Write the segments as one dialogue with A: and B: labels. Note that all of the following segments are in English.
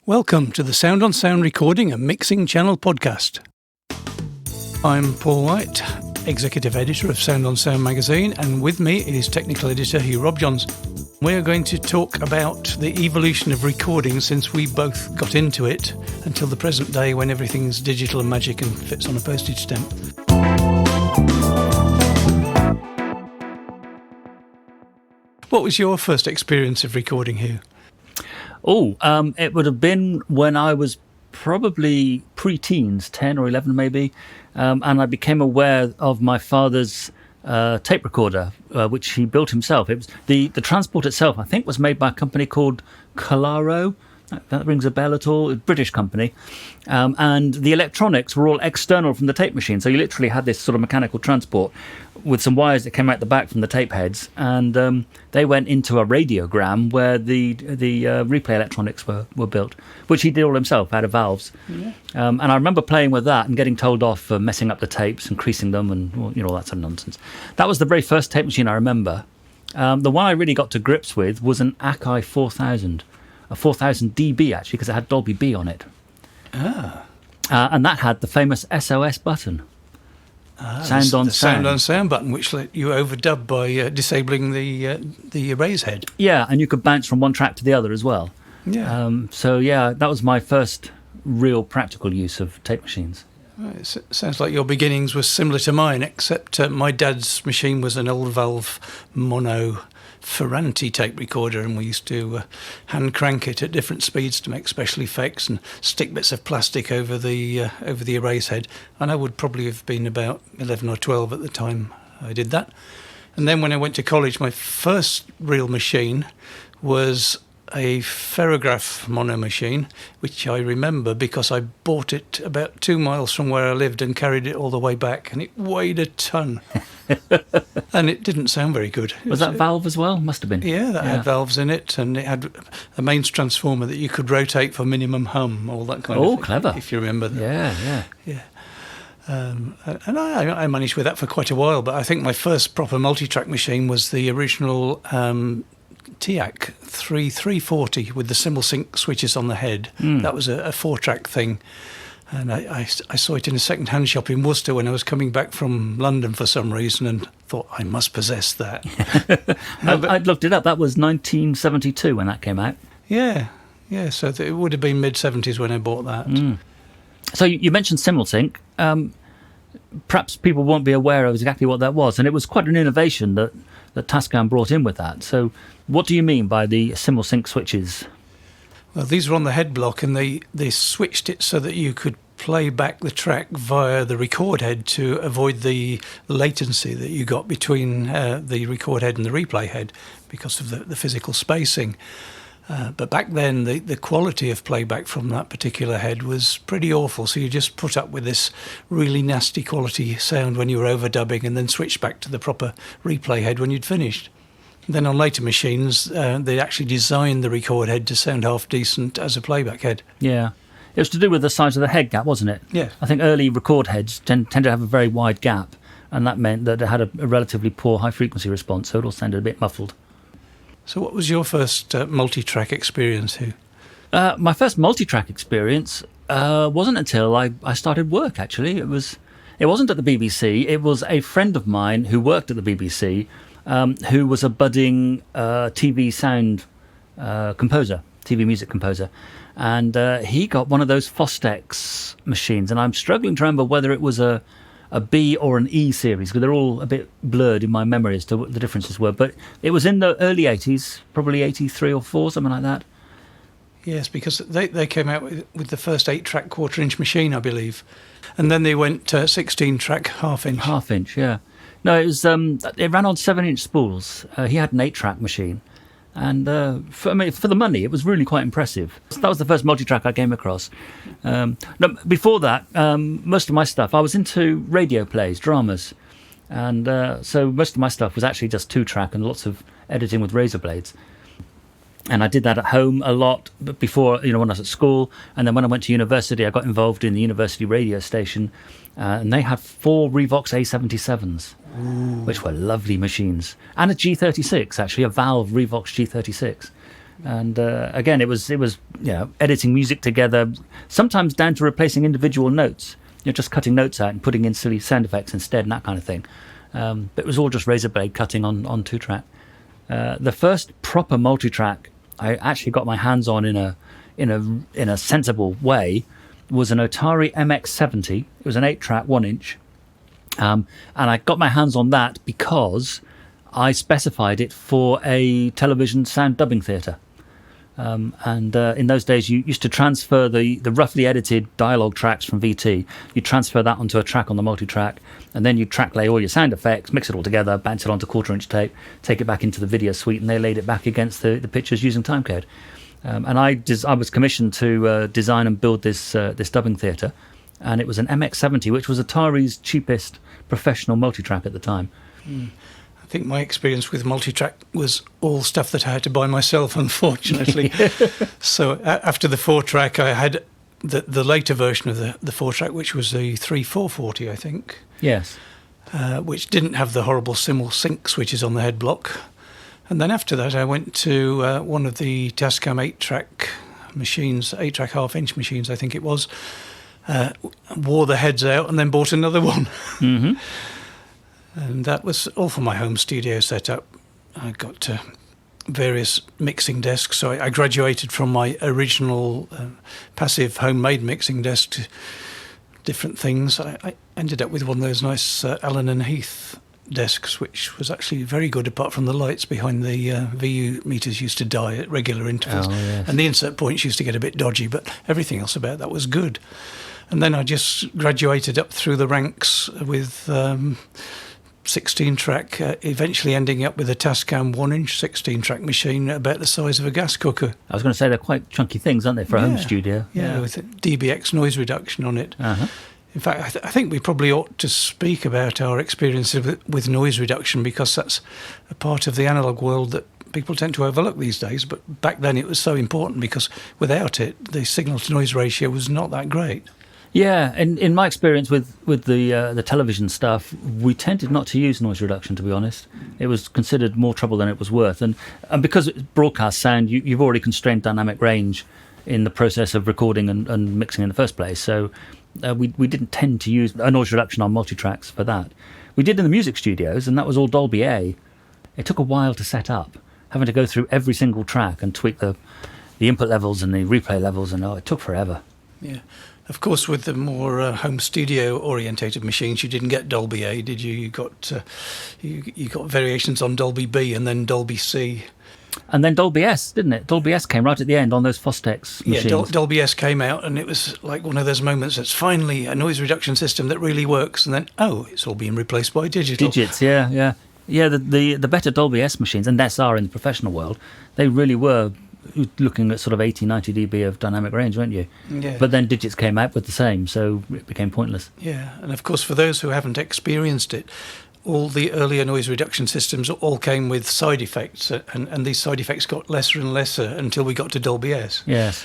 A: Welcome to the Sound on Sound Recording and Mixing Channel podcast. I'm Paul White, Executive Editor of Sound on Sound magazine, and with me is Technical Editor Hugh Robjohns. We're going to talk about the evolution of recording since we both got into it until the present day when everything's digital and magic and fits on a postage stamp. What was your first experience of recording, Hugh?
B: It would have been when I was probably pre-teens, 10 or 11 maybe, and I became aware of my father's tape recorder, which he built himself. It was the transport itself, I think, was made by a company called Calaro. That rings a bell at all? A British company. And the electronics were all external from the tape machine. So you literally had this sort of mechanical transport with some wires that came out the back from the tape heads. And they went into a radiogram where the replay electronics were built, which he did all himself out of valves. Yeah. And I remember playing with that and getting told off for messing up the tapes and creasing them and all that sort of nonsense. That was the very first tape machine I remember. The one I really got to grips with was an Akai 4000. A 4000 dB, actually, because it had Dolby B on it. And that had the famous SOS button. Sound on Sound
A: button, which let you overdub by disabling the erase head.
B: Yeah, and you could bounce from one track to the other as well.
A: Yeah.
B: That was my first real practical use of tape machines.
A: It sounds like your beginnings were similar to mine, except my dad's machine was an old valve mono Ferranti tape recorder, and we used to hand crank it at different speeds to make special effects and stick bits of plastic over the erase head. And I would probably have been about 11 or 12 at the time I did that. And then when I went to college, my first real machine was a ferrograph mono machine, which I remember because I bought it about 2 miles from where I lived and carried it all the way back, and it weighed a ton. And it didn't sound very good.
B: Was that valve as well? Must have been.
A: Yeah, that had valves in it, and it had a mains transformer that you could rotate for minimum hum, all that kind of thing. Oh, clever. If you remember that. Yeah. And I managed with that for quite a while, but I think my first proper multitrack machine was the original TIAC 340 with the Simul-sync switches on the head. That was a 4-track thing, and I saw it in a second-hand shop in Worcester when I was coming back from London for some reason, and thought I must possess that.
B: I'd looked it up. That was 1972 when that came out.
A: Yeah, so it would have been mid-70s when I bought that.
B: So you mentioned Simul-sync. Perhaps people won't be aware of exactly what that was, and it was quite an innovation that Tascam brought in with that. So what do you mean by the Simul-sync switches?
A: Well, these were on the head block, and they switched it so that you could play back the track via the record head to avoid the latency that you got between the record head and the replay head because of the physical spacing. But back then, the quality of playback from that particular head was pretty awful, so you just put up with this really nasty quality sound when you were overdubbing and then switched back to the proper replay head when you'd finished. Then on later machines, they actually designed the record head to sound half decent as a playback head. Yeah.
B: It was to do with the size of the head gap, wasn't it?
A: Yeah.
B: I think early record heads tend to have a very wide gap, and that meant that it had a relatively poor high-frequency response, so it all sounded a bit muffled.
A: So what was your first multi-track experience, Hugh?
B: My first multi-track experience wasn't until I started work, actually. It wasn't at the BBC. It was a friend of mine who worked at the BBC who was a budding TV sound composer, TV music composer. And he got one of those Fostex machines, and I'm struggling to remember whether it was a B or an E series, because they're all a bit blurred in my memory as to what the differences were. But it was in the early 80s, probably 83 or 4, something like that.
A: Yes, because they came out with the first 8-track quarter-inch machine, I believe. And then they went 16-track half-inch.
B: Half-inch, yeah. No, it was. It ran on 7-inch spools. He had an 8-track machine. And for the money, it was really quite impressive. That was the first multi-track I came across. Before that, most of my stuff, I was into radio plays, dramas. And so most of my stuff was actually just 2-track and lots of editing with razor blades. And I did that at home a lot before, when I was at school. And then when I went to university, I got involved in the university radio station. And they had 4 Revox A77s, which were lovely machines. And a G36, actually, a Valve Revox G36. And again, it was editing music together, sometimes down to replacing individual notes. You're just cutting notes out and putting in silly sound effects instead and that kind of thing. But it was all just razor blade cutting on 2-track. The first proper multitrack I actually got my hands on in a sensible way was an Atari MX-70. It was an 8-track 1-inch. And I got my hands on that because I specified it for a television sound dubbing theatre. And in those days, you used to transfer the roughly edited dialogue tracks from VT. You transfer that onto a track on the multitrack, and then you track lay all your sound effects, mix it all together, bounce it onto 1/4-inch tape, take it back into the video suite, and they laid it back against the pictures using timecode. And I was commissioned to design and build this dubbing theatre, and it was an MX-70, which was Atari's cheapest professional multitrack at the time.
A: I think my experience with Multitrack was all stuff that I had to buy myself, unfortunately. So after the 4-track, I had the later version of the 4-track, which was the 3440, I think.
B: Yes.
A: Which didn't have the horrible Simul-sync switches on the head block. And then after that, I went to one of the Tascam 8-track machines, 8-track half-inch machines, I think it was, wore the heads out and then bought another one.
B: Mm-hmm.
A: And that was all for my home studio setup. I got various mixing desks. So I graduated from my original passive homemade mixing desk to different things. I ended up with one of those nice Allen and Heath desks, which was actually very good, apart from the lights behind the VU meters used to die at regular intervals.
B: Oh, yes.
A: And the insert points used to get a bit dodgy, but everything else about that was good. And then I just graduated up through the ranks with 16-track, eventually ending up with a Tascam 1-inch 16-track machine about the size of a gas cooker.
B: I was going to say they're quite chunky things, aren't they, for a home studio?
A: Yeah, with DBX noise reduction on it.
B: Uh-huh.
A: In fact, I think we probably ought to speak about our experiences with noise reduction, because that's a part of the analogue world that people tend to overlook these days. But back then it was so important, because without it, the signal-to-noise ratio was not that great.
B: Yeah, and in my experience with the television stuff, we tended not to use noise reduction, to be honest. It was considered more trouble than it was worth. And because it's broadcast sound, you've already constrained dynamic range in the process of recording and mixing in the first place. So we didn't tend to use a noise reduction on multitracks for that. We did in the music studios, and that was all Dolby A. It took a while to set up, having to go through every single track and tweak the input levels and the replay levels, and it took forever.
A: Yeah. Of course, with the more home studio orientated machines, you didn't get Dolby A, did you? You got variations on Dolby B and then Dolby C.
B: And then Dolby S, didn't it? Dolby S came right at the end on those Fostex machines.
A: Yeah, Dolby S came out, and it was like one of those moments that's finally a noise reduction system that really works, and then, it's all being replaced by digital.
B: Digits, yeah. Yeah, the better Dolby S machines, and SR in the professional world, they really were looking at sort of 80, 90 dB of dynamic range, weren't you?
A: Yeah.
B: But then digits came out with the same, so it became pointless.
A: Yeah, and of course, for those who haven't experienced it, all the earlier noise reduction systems all came with side effects, and these side effects got lesser and lesser until we got to Dolby S.
B: Yes.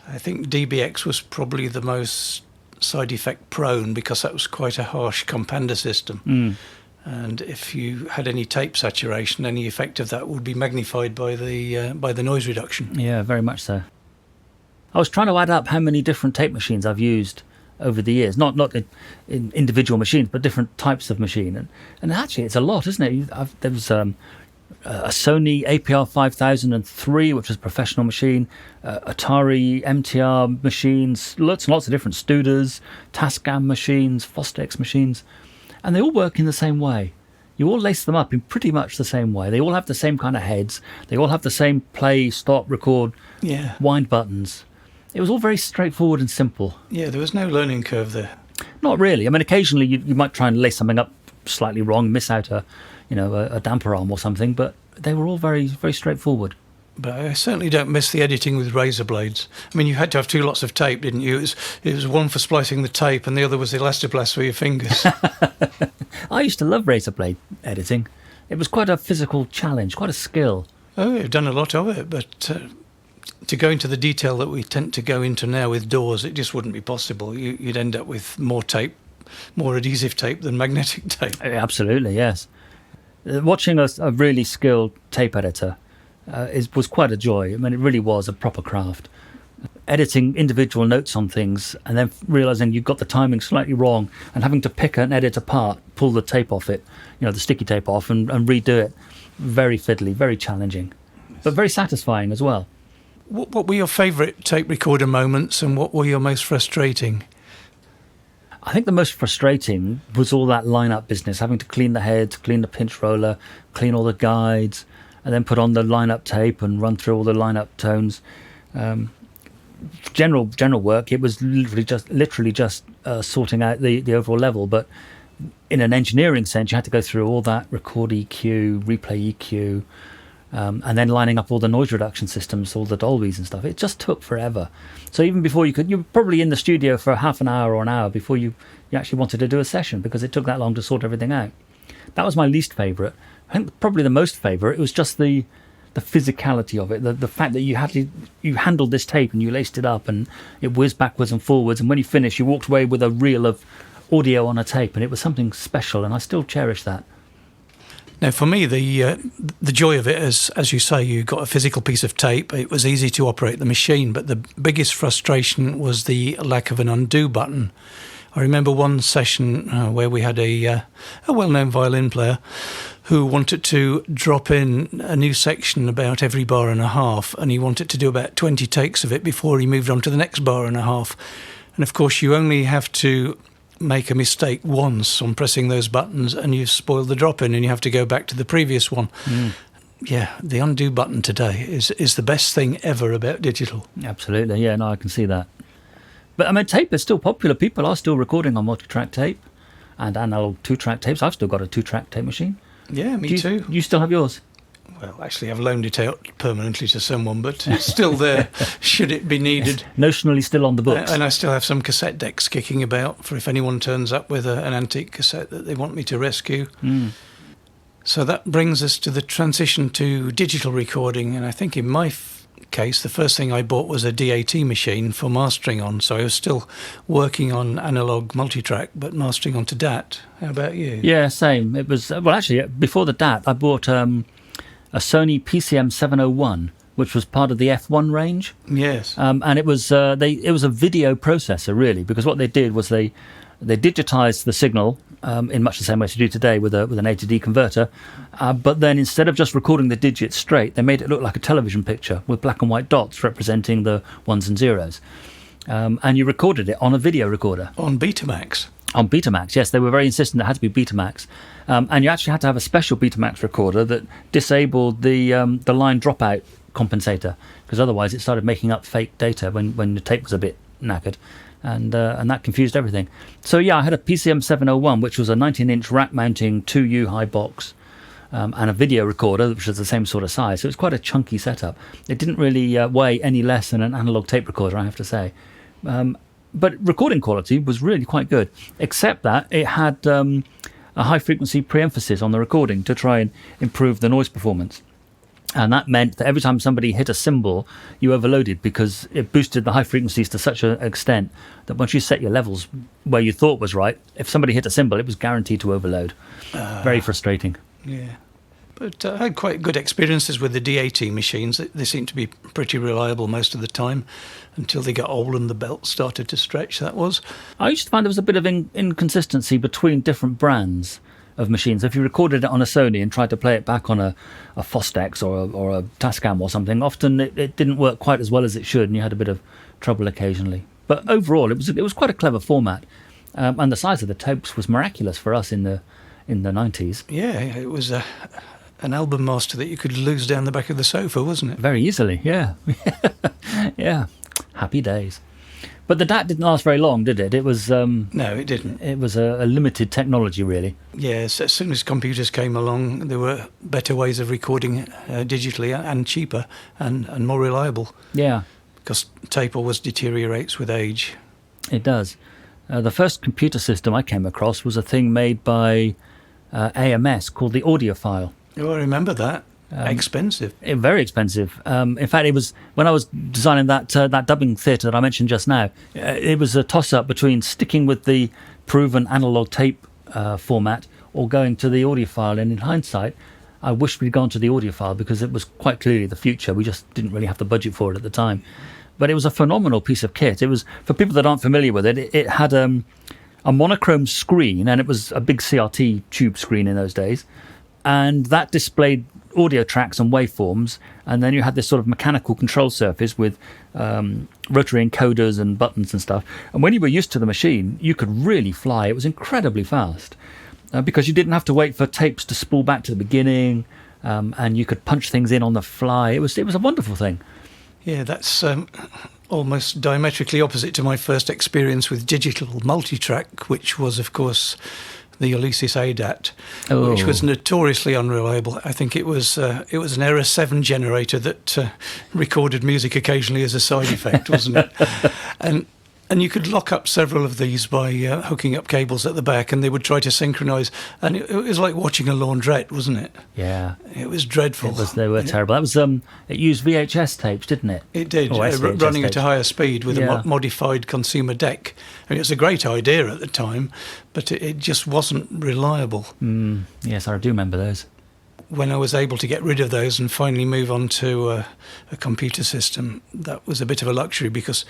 A: I think DBX was probably the most side effect prone, because that was quite a harsh compander system.
B: Mm.
A: And if you had any tape saturation, any effect of that would be magnified by the noise reduction.
B: Yeah, very much so. I was trying to add up how many different tape machines I've used over the years, not in individual machines, but different types of machine. And actually, it's a lot, isn't it? There was a Sony APR 5003, which was a professional machine, Atari MTR machines, lots and lots of different Studas, Tascam machines, Fostex machines. And they all work in the same way. You all lace them up in pretty much the same way. They all have the same kind of heads. They all have the same play, stop, record, wind buttons. It was all very straightforward and simple. Yeah, there was no learning curve there. Not really. I mean, occasionally you might try and lace something up slightly wrong, miss out a damper arm or something, but they were all very, very straightforward. But I certainly don't miss the editing with razor blades. I mean, you had to have 2 lots of tape, didn't you? It was one for splicing the tape, and the other was the elastoplast for your fingers. I used to love razor blade editing. It was quite a physical challenge, quite a skill. Oh, I've done a lot of it, but to go into the detail that we tend to go into now with DAWs, it just wouldn't be possible. You'd end up with more tape, more adhesive tape than magnetic tape. Absolutely, yes. Watching a really skilled tape editor, was quite a joy. I mean, it really was a proper craft. Editing individual notes on things and then realizing you've got the timing slightly wrong and having to pick an edit apart, pull the tape off it, the sticky tape off and redo it. Very fiddly, very challenging, but very satisfying as well.
A: What were your favourite tape recorder moments and what were your most frustrating?
B: I think the most frustrating was all that line-up business, having to clean the heads, clean the pinch roller, clean all the guides, and then put on the line-up tape and run through all the line-up tones. General work, it was literally just sorting out the overall level, but in an engineering sense, you had to go through all that record EQ, replay EQ, and then lining up all the noise reduction systems, all the Dolbys and stuff. It just took forever. So even before you were probably in the studio for half an hour or an hour before you actually wanted to do a session, because it took that long to sort everything out. That was my least favourite. I think probably the most favourite, it was just the physicality of it, the fact that you handled this tape and you laced it up and it whizzed backwards and forwards, and when you finished you walked away with a reel of audio on a tape, and it was something special, and I still cherish that.
A: Now, for me, the joy of it is, as you say, you got a physical piece of tape. It was easy to operate the machine, but the biggest frustration was the lack of an undo button. I remember one session where we had a well-known violin player who wanted to drop in a new section about every bar and a half, and he wanted to do about 20 takes of it before he moved on to the next bar and a half. And of course, you only have to make a mistake once on pressing those buttons and you've spoiled the drop-in and you have to go back to the previous one. Yeah, the undo button today is the best thing ever about digital.
B: Absolutely, yeah, no, I can see that. But I mean, tape is still popular. People are still recording on multitrack tape and analog 2-track tapes. I've still got a 2-track tape machine.
A: Yeah, me too.
B: You still have yours?
A: Well, actually, I've loaned it out permanently to someone, but it's still there should it be needed.
B: Notionally still on the books.
A: And I still have some cassette decks kicking about for if anyone turns up with an antique cassette that they want me to rescue. So that brings us to the transition to digital recording. And I think in my case, the first thing I bought was a DAT machine for mastering on. So I was still working on analog multitrack, but mastering onto DAT. How about you?
B: Yeah, same. It was, well, actually, before the DAT, I bought a Sony PCM 701, which was part of the F1 range.
A: Yes.
B: And it was a video processor, really, because what they did was they digitized the signal in much the same way as you do today with an A to D converter, but then instead of just recording the digits straight, they made it look like a television picture with black and white dots representing the ones and zeros. And you recorded it on a video recorder.
A: On Betamax.
B: On Betamax, yes. They were very insistent it had to be Betamax. And you actually had to have a special Betamax recorder that disabled the line dropout compensator, because otherwise it started making up fake data when the tape was a bit knackered. And that confused everything. So yeah, I had a PCM 701, which was a 19-inch rack-mounting 2U high box, and a video recorder, which was the same sort of size. So it was quite a chunky setup. It didn't really weigh any less than an analog tape recorder, I have to say. But recording quality was really quite good, except that it had a high-frequency pre-emphasis on the recording to try and improve the noise performance. And that meant that every time somebody hit a cymbal, you overloaded, because it boosted the high frequencies to such an extent that once you set your levels where you thought was right, if somebody hit a cymbal, it was guaranteed to overload. Very frustrating.
A: Yeah. But I had quite good experiences with the DAT machines. They seemed to be pretty reliable most of the time until they got old and the belt started to stretch, that was.
B: I used to find there was a bit of inconsistency between different brands of machines. If you recorded it on a Sony and tried to play it back on a Fostex or a Tascam or something, often it didn't work quite as well as it should, and you had a bit of trouble occasionally. But overall, it was quite a clever format, and the size of the tapes was miraculous for us in the 90s.
A: Yeah, it was an album master that you could lose down the back of the sofa, wasn't it?
B: Very easily, yeah. Yeah, happy days. But the DAT didn't last very long, did it? It was
A: no, it didn't.
B: It was a limited technology, really.
A: Yes, as soon as computers came along, there were better ways of recording digitally and cheaper and more reliable.
B: Yeah.
A: Because tape always deteriorates with age.
B: It does. The first computer system I came across was a thing made by AMS called the audiophile.
A: Oh, I remember that. Expensive.
B: Very expensive. In fact, it was when I was designing that dubbing theatre that I mentioned just now. It was a toss-up between sticking with the proven analog tape format or going to the audiophile. And in hindsight, I wish we'd gone to the audiophile because it was quite clearly the future. We just didn't really have the budget for it at the time. But it was a phenomenal piece of kit. It was, for people that aren't familiar with it, it had a monochrome screen, and it was a big CRT tube screen in those days. And that displayed audio tracks and waveforms, and then you had this sort of mechanical control surface with rotary encoders and buttons and stuff. And when you were used to the machine, you could really fly. It was incredibly fast because you didn't have to wait for tapes to spool back to the beginning, and you could punch things in on the fly. It was a wonderful thing.
A: Yeah, that's almost diametrically opposite to my first experience with digital multitrack, which was, of course, the Ulysses ADAT, which was notoriously unreliable. I think it was an Error 7 generator that recorded music occasionally as a side effect, wasn't it? And you could lock up several of these by hooking up cables at the back, and they would try to synchronise. And it was like watching a laundrette, wasn't it?
B: Yeah.
A: It was dreadful.
B: They were terrible. That was it used VHS tapes, didn't it?
A: It did, running at a higher speed with a modified consumer deck. I mean, it was a great idea at the time, but it just wasn't reliable.
B: Yes, I do remember those.
A: When I was able to get rid of those and finally move on to a computer system, that was a bit of a luxury because,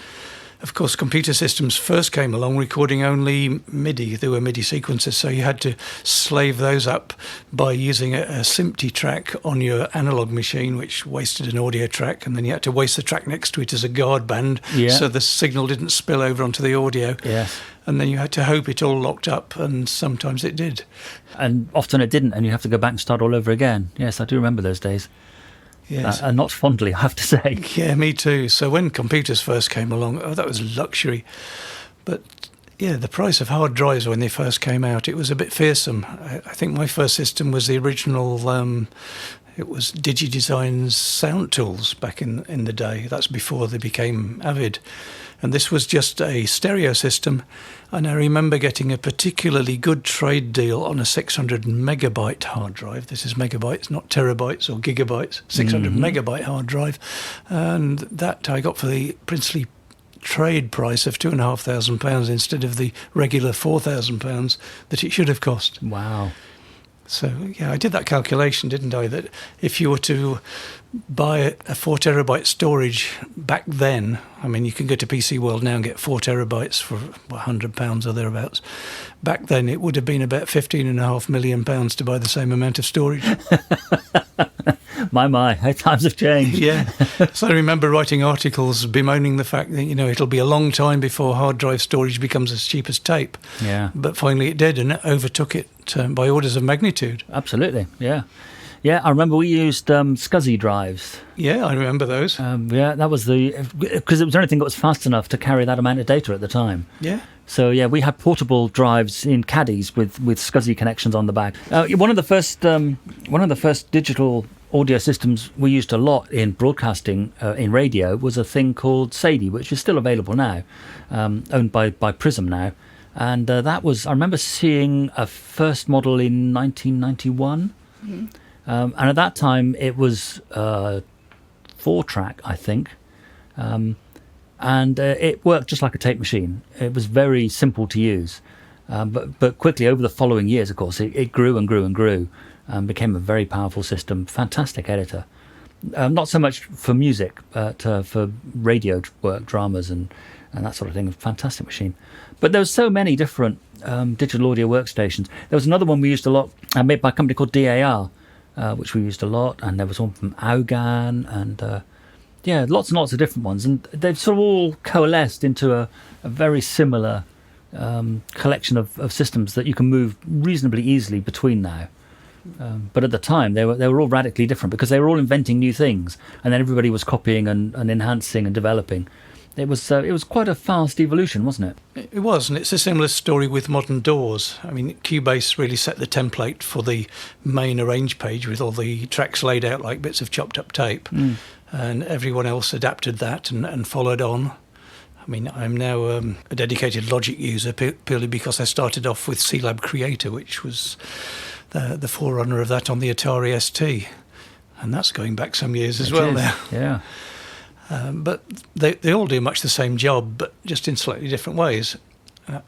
A: of course, computer systems first came along recording only MIDI. There were MIDI sequences, so you had to slave those up by using a SMPTE track on your analog machine, which wasted an audio track, and then you had to waste the track next to it as a guard band so the signal didn't spill over onto the audio.
B: Yes.
A: And then you had to hope it all locked up, and sometimes it did.
B: And often it didn't, and you have to go back and start all over again. Yes, I do remember those days.
A: Yes.
B: And not fondly, I have to say.
A: Yeah, me too. So when computers first came along, that was luxury. But yeah, the price of hard drives when they first came out, it was a bit fearsome. I think my first system was the original, it was DigiDesign's Sound Tools back in the day. That's before they became Avid. And this was just a stereo system. And I remember getting a particularly good trade deal on a 600 megabyte hard drive. This is megabytes, not terabytes or gigabytes. 600 megabyte hard drive. And that I got for the princely trade price of £2,500 instead of the regular £4,000 that it should have cost.
B: Wow.
A: So, yeah, I did that calculation, didn't I, that if you were to buy a 4 terabyte storage back then, I mean, you can go to PC World now and get 4 terabytes for £100 or thereabouts. Back then, it would have been about £15.5 million to buy the same amount of storage.
B: My, how times have changed.
A: Yeah. So I remember writing articles bemoaning the fact that, it'll be a long time before hard drive storage becomes as cheap as tape.
B: Yeah.
A: But finally it did, and it overtook it by orders of magnitude.
B: Absolutely, yeah. Yeah, I remember we used SCSI drives.
A: Yeah, I remember those.
B: Yeah, that was because it was the only thing that was fast enough to carry that amount of data at the time.
A: Yeah.
B: So yeah, we had portable drives in caddies with SCSI connections on the back. One of the first digital audio systems we used a lot in broadcasting in radio was a thing called Sadie, which is still available now, owned by Prism now. And that was, I remember seeing a first model in 1991. And at that time it was 4-track, I think. And it worked just like a tape machine. It was very simple to use. But quickly over the following years, of course, it grew and grew and grew and became a very powerful system. Fantastic editor. Not so much for music, but for radio work, dramas and that sort of thing. A fantastic machine. But there were so many different digital audio workstations. There was another one we used a lot, made by a company called DAW, which we used a lot. And there was one from Augan and... yeah, lots and lots of different ones, and they've sort of all coalesced into a very similar collection of systems that you can move reasonably easily between now. But at the time, they were all radically different because they were all inventing new things, and then everybody was copying and enhancing and developing. It was quite a fast evolution, wasn't it?
A: It was, and it's a similar story with modern DAWs. I mean, Cubase really set the template for the main arrange page with all the tracks laid out like bits of chopped up tape. And everyone else adapted that and followed on. I mean, I'm now a dedicated Logic user purely because I started off with C-Lab Creator, which was the forerunner of that on the Atari ST. And that's going back some years as well now.
B: Yeah.
A: But they all do much the same job, but just in slightly different ways.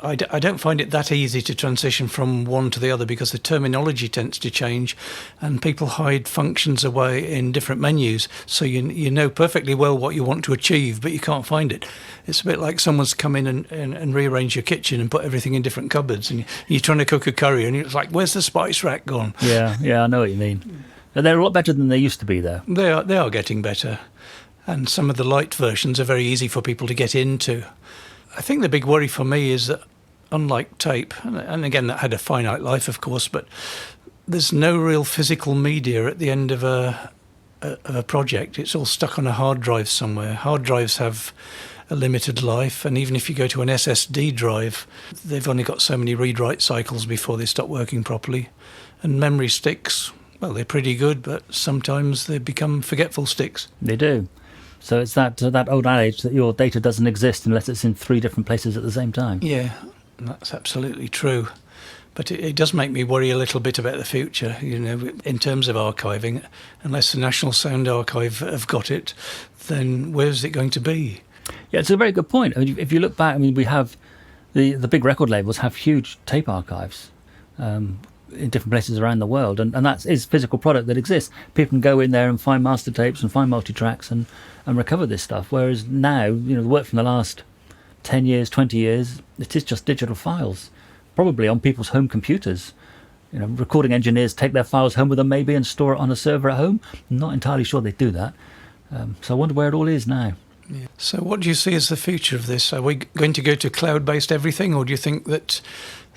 A: I don't find it that easy to transition from one to the other because the terminology tends to change and people hide functions away in different menus. So you know perfectly well what you want to achieve, but you can't find it. It's a bit like someone's come in and rearranged your kitchen and put everything in different cupboards, and you're trying to cook a curry and it's like, where's the spice rack gone?
B: Yeah, I know what you mean. They're a lot better than they used to be, though.
A: They are getting better. And some of the light versions are very easy for people to get into. I think the big worry for me is that, unlike tape, and again that had a finite life, of course, but there's no real physical media at the end of a project. It's all stuck on a hard drive somewhere. Hard drives have a limited life, and even if you go to an SSD drive, they've only got so many read-write cycles before they stop working properly. And memory sticks, well, they're pretty good, but sometimes they become forgetful sticks.
B: They do. So it's that old adage that your data doesn't exist unless it's in 3 different places at the same time. Yeah,
A: that's absolutely true. But it does make me worry a little bit about the future, in terms of archiving. Unless the National Sound Archive have got it, then where's it going to be?
B: Yeah, it's a very good point. I mean, if you look back, we have the big record labels have huge tape archives in different places around the world, and that is physical product that exists. People can go in there and find master tapes and find multitracks and recover this stuff. Whereas now, the work from the last 10 years, 20 years, it is just digital files, probably on people's home computers. Recording engineers take their files home with them maybe and store it on a server at home. I'm not entirely sure they do that. So I wonder where it all is now.
A: Yeah. So what do you see as the future of this? Are we going to go to cloud-based everything, or do you think that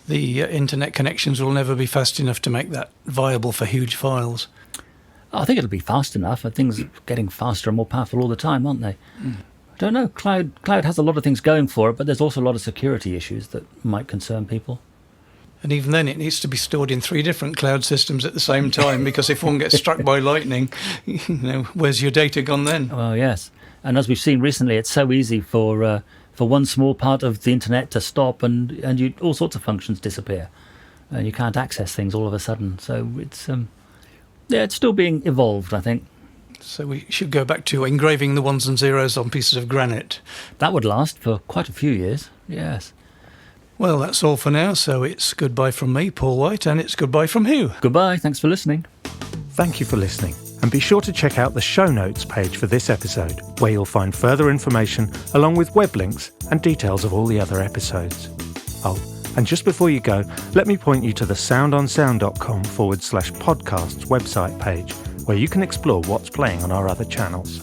A: the internet connections will never be fast enough to make that viable for huge files?
B: I think it'll be fast enough. Things are getting faster and more powerful all the time, aren't they? I don't know. Cloud has a lot of things going for it, but there's also a lot of security issues that might concern people.
A: And even then, it needs to be stored in 3 different cloud systems at the same time, because if one gets struck by lightning, where's your data gone then?
B: Well, yes. And as we've seen recently, it's so easy for one small part of the internet to stop and all sorts of functions disappear. And you can't access things all of a sudden. So it's still being evolved, I think.
A: So we should go back to engraving the 1s and 0s on pieces of granite.
B: That would last for quite a few years, yes.
A: Well, that's all for now. So it's goodbye from me, Paul White, and it's goodbye from Hugh.
B: Goodbye. Thanks for listening.
C: Thank you for listening. And be sure to check out the show notes page for this episode, where you'll find further information along with web links and details of all the other episodes. Oh, and just before you go, let me point you to the soundonsound.com/podcasts website page, where you can explore what's playing on our other channels.